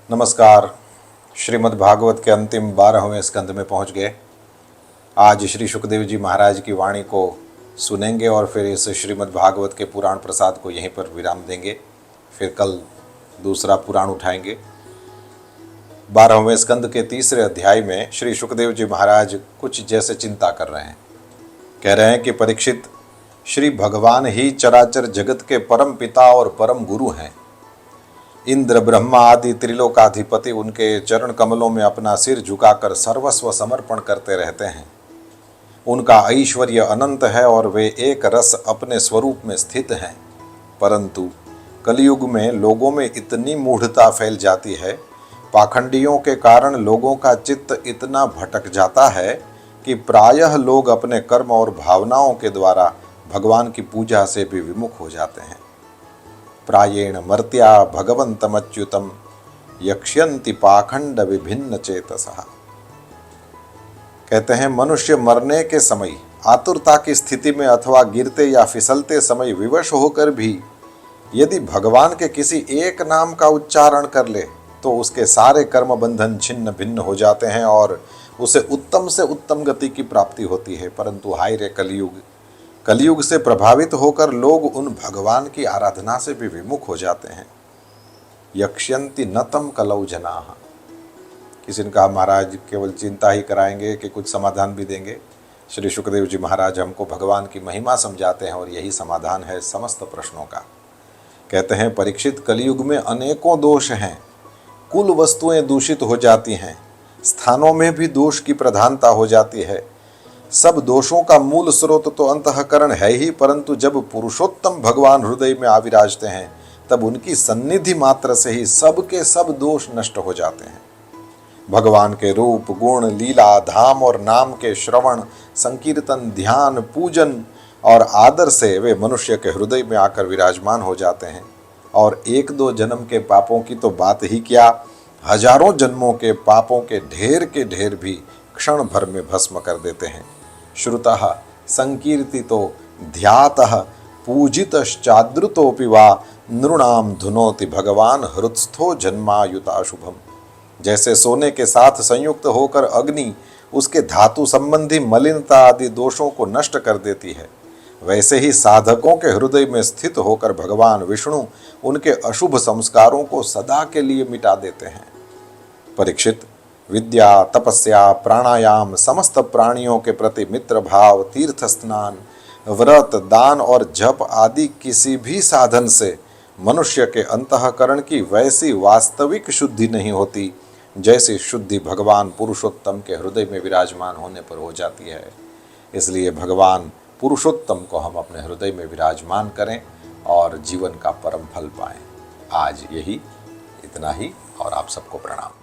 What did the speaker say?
नमस्कार। श्रीमद् भागवत के अंतिम 12वें स्कंद में पहुंच गए। आज श्री सुखदेव जी महाराज की वाणी को सुनेंगे और फिर इस श्रीमद् भागवत के पुराण प्रसाद को यहीं पर विराम देंगे। फिर कल दूसरा पुराण उठाएंगे। 12वें स्कंद के तीसरे अध्याय में श्री सुखदेव जी महाराज कुछ जैसे चिंता कर रहे हैं। कह रहे हैं कि परीक्षित, श्री भगवान ही चराचर जगत के परम पिता और परम गुरु हैं। इंद्र ब्रह्मा आदि त्रिलोकाधिपति उनके चरण कमलों में अपना सिर झुकाकर सर्वस्व समर्पण करते रहते हैं। उनका ऐश्वर्य अनंत है और वे एक रस अपने स्वरूप में स्थित हैं। परंतु कलयुग में लोगों में इतनी मूढ़ता फैल जाती है, पाखंडियों के कारण लोगों का चित्त इतना भटक जाता है कि प्रायः लोग अपने कर्म और भावनाओं के द्वारा भगवान की पूजा से भी विमुख हो जाते हैं। प्रायेण मर्त्या भगवंतमच्युतम यक्ष्यन्ति पाखंड विभिन्न चेतसः। कहते हैं, मनुष्य मरने के समय आतुरता की स्थिति में अथवा गिरते या फिसलते समय विवश होकर भी यदि भगवान के किसी एक नाम का उच्चारण कर ले तो उसके सारे कर्म बंधन छिन्न भिन्न हो जाते हैं और उसे उत्तम से उत्तम गति की प्राप्ति होती है। परंतु हाय रे कलयुग से प्रभावित होकर लोग उन भगवान की आराधना से भी विमुख हो जाते हैं। यक्ष्यन्ति नतम कलौ जनाः। किसी ने कहा, महाराज केवल चिंता ही कराएंगे कि कुछ समाधान भी देंगे? श्री सुखदेव जी महाराज हमको भगवान की महिमा समझाते हैं और यही समाधान है समस्त प्रश्नों का। कहते हैं, परीक्षित, कलयुग में अनेकों दोष हैं। कुल वस्तुएं दूषित हो जाती हैं, स्थानों में भी दोष की प्रधानता हो जाती है। सब दोषों का मूल स्रोत तो अंतःकरण है ही, परंतु जब पुरुषोत्तम भगवान हृदय में आविराजते हैं तब उनकी सन्निधि मात्र से ही सब के सब दोष नष्ट हो जाते हैं। भगवान के रूप, गुण, लीला, धाम और नाम के श्रवण, संकीर्तन, ध्यान, पूजन और आदर से वे मनुष्य के हृदय में आकर विराजमान हो जाते हैं और एक दो जन्म के पापों की तो बात ही क्या, हजारों जन्मों के पापों के ढेर भी क्षण भर में भस्म कर देते हैं। श्रुतः संकीर्तितो ध्यातः पूजितश्चादृतोऽपि वा नृणाम धुनोति भगवान हृत्स्थो जन्मायुताशुभम। जैसे सोने के साथ संयुक्त होकर अग्नि उसके धातु संबंधी मलिनता आदि दोषों को नष्ट कर देती है, वैसे ही साधकों के हृदय में स्थित होकर भगवान विष्णु उनके अशुभ संस्कारों को सदा के लिए मिटा देते हैं। परीक्षित, विद्या, तपस्या, प्राणायाम, समस्त प्राणियों के प्रति मित्र भाव, तीर्थ स्नान, व्रत, दान और जप आदि किसी भी साधन से मनुष्य के अंतःकरण की वैसी वास्तविक शुद्धि नहीं होती जैसी शुद्धि भगवान पुरुषोत्तम के हृदय में विराजमान होने पर हो जाती है। इसलिए भगवान पुरुषोत्तम को हम अपने हृदय में विराजमान करें और जीवन का परम फल पाएं। आज यही इतना ही और आप सबको प्रणाम।